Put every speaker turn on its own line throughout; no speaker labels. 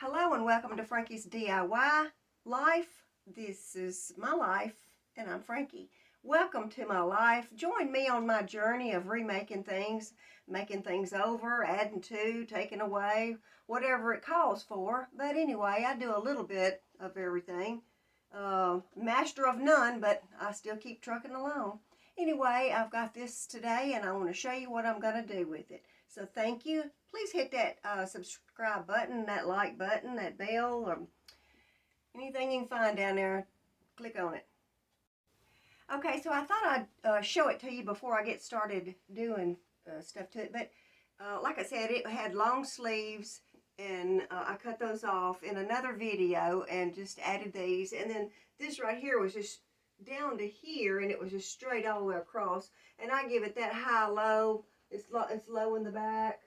Hello and welcome to Frankie's DIY life. This is my life and I'm Frankie. Welcome to my life. Join me on my journey of remaking things, making things over, adding to, taking away, whatever it calls for. But anyway, I do a little bit of everything. Master of none, but I still keep trucking along. Anyway, I've got this today and I want to show you what I'm going to do with it. So thank you. Please hit that subscribe button, that like button, that bell, or anything you can find down there. Click on it. Okay, so I thought I'd show it to you before I get started doing stuff to it. But like I said, it had long sleeves, and I cut those off in another video and just added these. And then this right here was just down to here, and it was just straight all the way across. And I give it that high-low. It's low in the back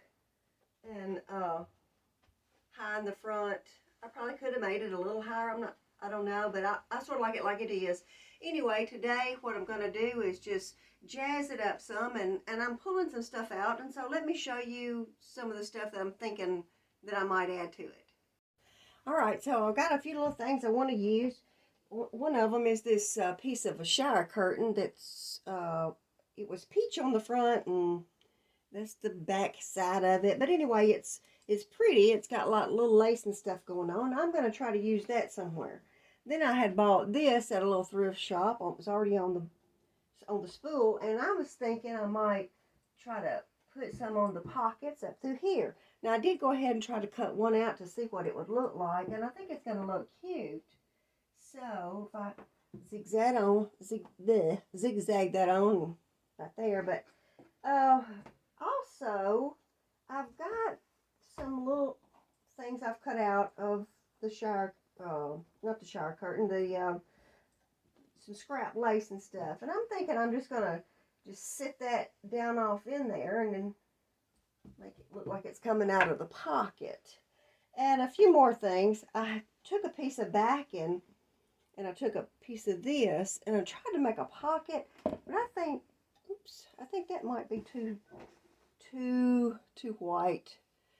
and high in the front. I probably could have made it a little higher. I don't know, but I sort of like it like it is. Anyway, today what I'm going to do is just jazz it up some, and I'm pulling some stuff out. And so let me show you some of the stuff that I'm thinking that I might add to it. All right, so I've got a few little things I want to use. One of them is this piece of a shower curtain that's, it was peach on the front, and that's the back side of it. But anyway, it's pretty. It's got like little lace and stuff going on. I'm going to try to use that somewhere. Then I had bought this at a little thrift shop. It was already on the spool, and I was thinking I might try to put some on the pockets up through here. Now I did go ahead and try to cut one out to see what it would look like, and I think it's going to look cute. So if I zigzag that on right there, but also, I've got some little things I've cut out of the shower, not the shower curtain, some scrap lace and stuff. And I'm thinking I'm just going to just sit that down off in there and then make it look like it's coming out of the pocket. And a few more things. I took a piece of backing and I took a piece of this and I tried to make a pocket, but I think, oops, I think that might be too white.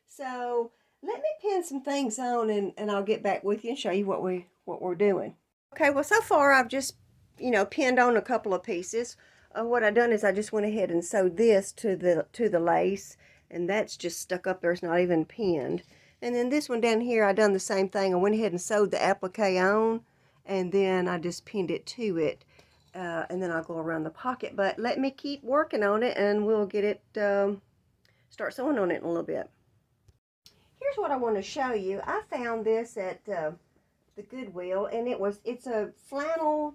So let me pin some things on and I'll get back with you and show you what we're doing. Okay, well so far I've just pinned on a couple of pieces. What I've done is I just went ahead and sewed this to the lace, and that's just stuck up there. It's not even pinned. And then this one down here, I done the same thing. I went ahead and sewed the applique on, and then I just pinned it to it. And then I'll go around the pocket. But let me keep working on it and we'll get it, start sewing on it in a little bit. Here's what I want to show you. I found this at the Goodwill, and it's a flannel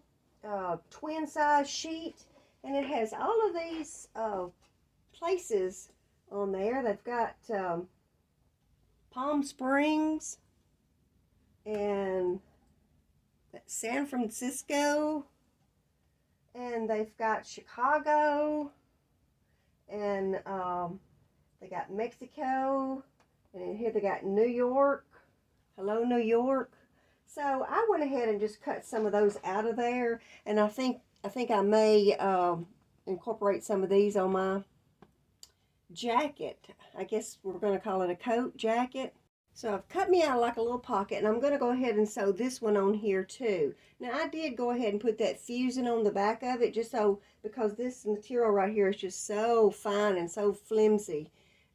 twin size sheet, and it has all of these places on there. They've got Palm Springs and San Francisco, and they've got Chicago, and they got Mexico, and in here they got New York. Hello, New York. So I went ahead and just cut some of those out of there, and I think I may incorporate some of these on my jacket. I guess we're going to call it a coat jacket. So I've cut me out like a little pocket, and I'm going to go ahead and sew this one on here too. Now I did go ahead and put that fusing on the back of it, just so, because this material right here is just so fine and so flimsy.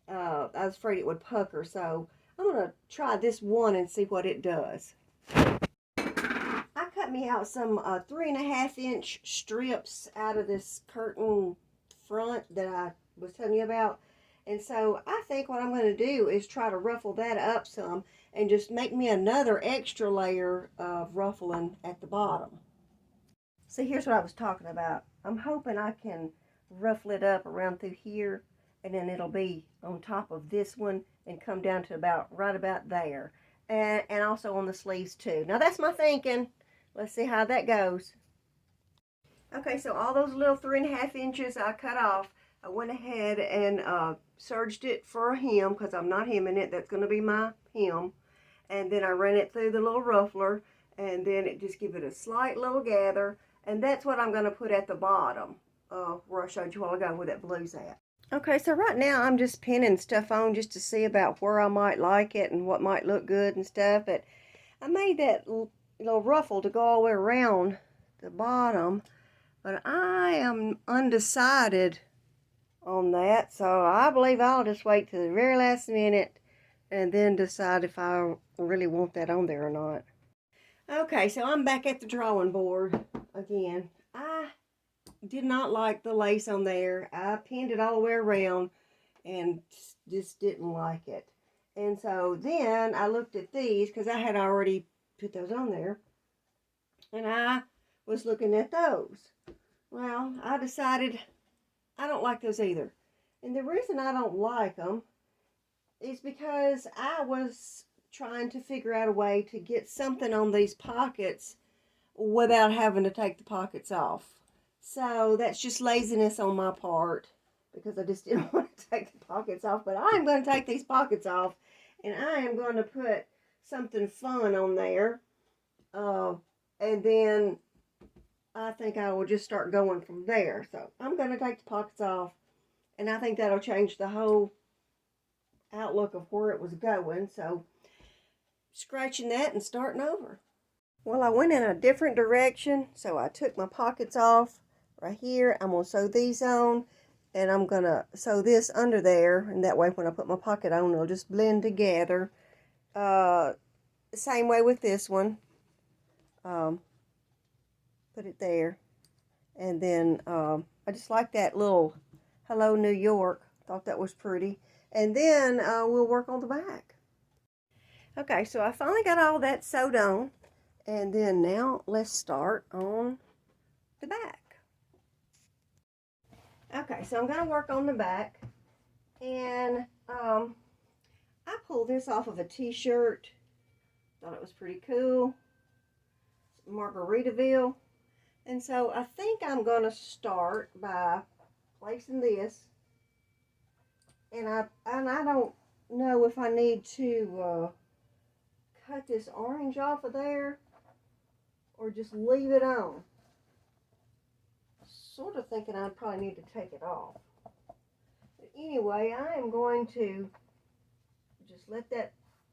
I was afraid it would pucker, so I'm going to try this one and see what it does. I cut me out some 3.5-inch strips out of this curtain front that I was telling you about. And so I think what I'm going to do is try to ruffle that up some and just make me another extra layer of ruffling at the bottom. See, here's what I was talking about. I'm hoping I can ruffle it up around through here, and then it'll be on top of this one and come down to right about there. And also on the sleeves too. Now that's my thinking. Let's see how that goes. Okay, so all those little 3.5 inches I cut off, I went ahead and serged it for a hem, because I'm not hemming it. That's going to be my hem. And then I ran it through the little ruffler, and then it just give it a slight little gather. And that's what I'm going to put at the bottom, where I showed you a while ago where that blue's at. Okay, so right now I'm just pinning stuff on just to see about where I might like it and what might look good and stuff. But I made that little ruffle to go all the way around the bottom, but I am undecided on that. So I believe I'll just wait to the very last minute and then decide if I really want that on there or not. Okay, so I'm back at the drawing board again. I did not like the lace on there. I pinned it all the way around and just didn't like it. And so then I looked at these because I had already put those on there. And I was looking at those. Well, I decided I don't like those either. And the reason I don't like them is because I was trying to figure out a way to get something on these pockets without having to take the pockets off. So that's just laziness on my part because I just didn't want to take the pockets off. But I am going to take these pockets off and I am going to put something fun on there. And then I think I will just start going from there. So I'm going to take the pockets off and I think that'll change the whole outlook of where it was going. So scratching that and starting over. Well, I went in a different direction, so I took my pockets off right here. I'm going to sew these on, and I'm going to sew this under there, and that way when I put my pocket on, it'll just blend together. Same way with this one. Put it there. And then I just like that little Hello New York. Thought that was pretty. And then we'll work on the back. Okay, so I finally got all that sewed on. And then now let's start on the back. Okay, so I'm going to work on the back. And I pulled this off of a t-shirt. Thought it was pretty cool. Margaritaville. And so I think I'm going to start by placing this. And I don't know if I need to cut this orange off of there or just leave it on. Sort of thinking I'd probably need to take it off. But anyway, I am going to just let that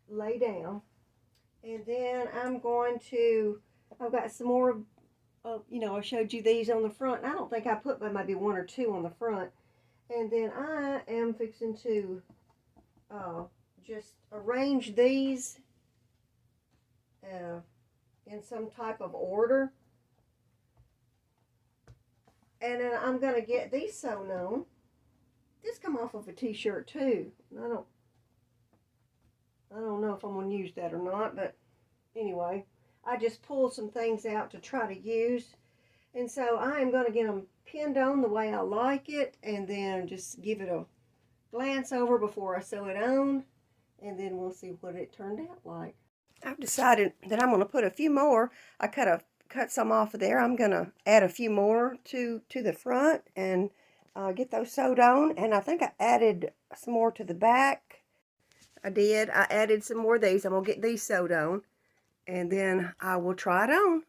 lay down. And then I'm going to, I've got some more, I showed you these on the front. I don't think I put but maybe one or two on the front. And then I am fixing to just arrange these in some type of order. And then I'm going to get these sewn on. This come off of a t-shirt too. I don't know if I'm going to use that or not, but anyway, I just pulled some things out to try to use. And so I am going to get them pinned on the way I like it and then just give it a glance over before I sew it on. And then we'll see what it turned out like. I've decided that I'm going to put a few more. I cut some off of there. I'm going to add a few more to the front and get those sewed on. And I think I added some more to the back. I did. I added some more of these. I'm going to get these sewed on. And then I will try it on.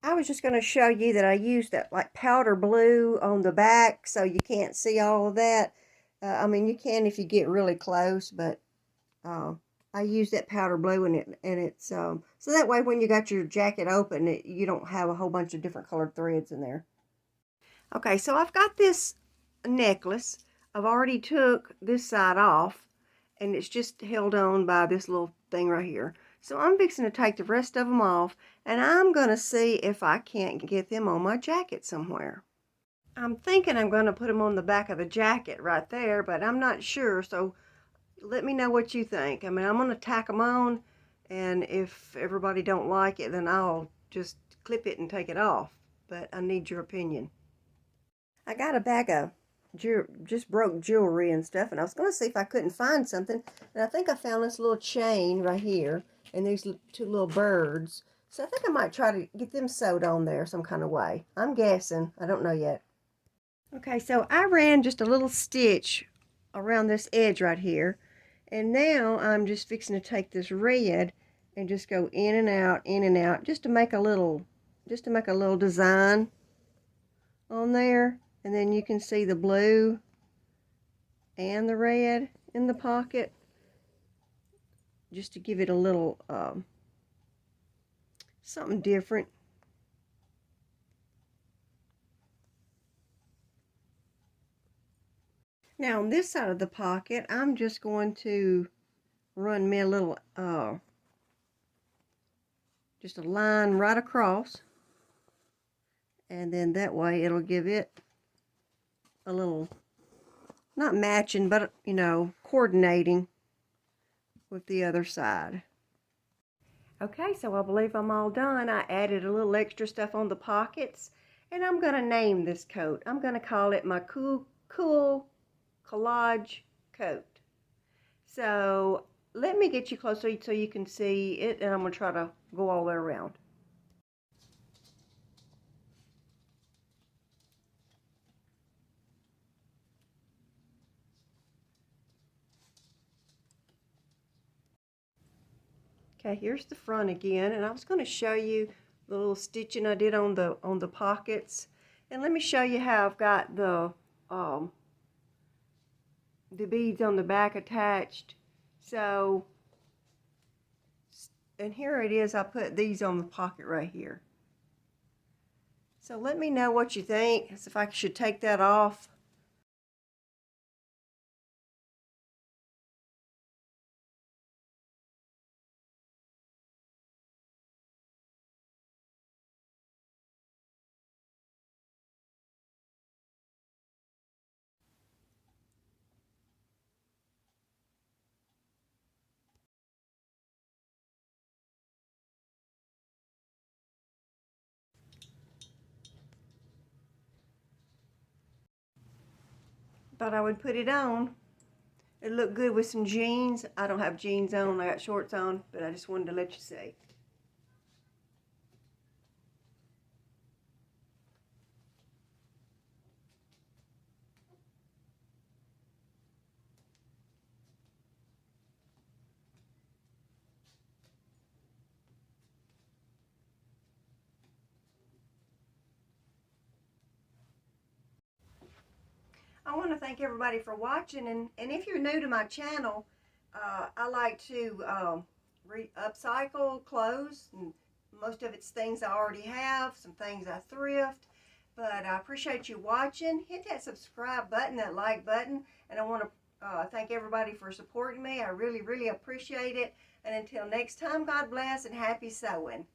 I was just going to show you that I used that like powder blue on the back so you can't see all of that. I mean, you can if you get really close, but I used that powder blue in it, and it's so that way when you got your jacket open, you don't have a whole bunch of different colored threads in there. Okay, so I've got this necklace. I've already took this side off, and it's just held on by this little thing right here. So I'm fixing to take the rest of them off, and I'm going to see if I can't get them on my jacket somewhere. I'm thinking I'm going to put them on the back of the jacket right there, but I'm not sure, so let me know what you think. I mean, I'm going to tack them on, and if everybody don't like it, then I'll just clip it and take it off, but I need your opinion. I got a bag of just broke jewelry and stuff, and I was going to see if I couldn't find something, and I think I found this little chain right here and these two little birds, so I think I might try to get them sewed on there some kind of way. I'm guessing. I don't know yet. Okay, so I ran just a little stitch around this edge right here, and now I'm just fixing to take this red and just go in and out, just to make a little design on there. And then you can see the blue and the red in the pocket, just to give it a little something different. Now on this side of the pocket, I'm just going to run me a little just a line right across, and then that way it'll give it a little, not matching, but you know, coordinating with the other side. Okay, so I believe I'm all done. I added a little extra stuff on the pockets, and I'm going to name this coat. I'm going to call it my Cool Collage Coat. So let me get you closer so you can see it, and I'm going to try to go all the way around. Okay, here's the front again, and I was going to show you the little stitching I did on the pockets. And let me show you how I've got the beads on the back attached. So, and here it is, I put these on the pocket right here. So let me know what you think, as if I should take that off. Thought I would put it on. It looked good with some jeans. I don't have jeans on, I got shorts on, but I just wanted to let you see. I want to thank everybody for watching, and if you're new to my channel, I like to upcycle clothes, and most of it's things I already have, some things I thrift, but I appreciate you watching. Hit that subscribe button, that like button, and I want to thank everybody for supporting me. I really, really appreciate it, and until next time, God bless and happy sewing.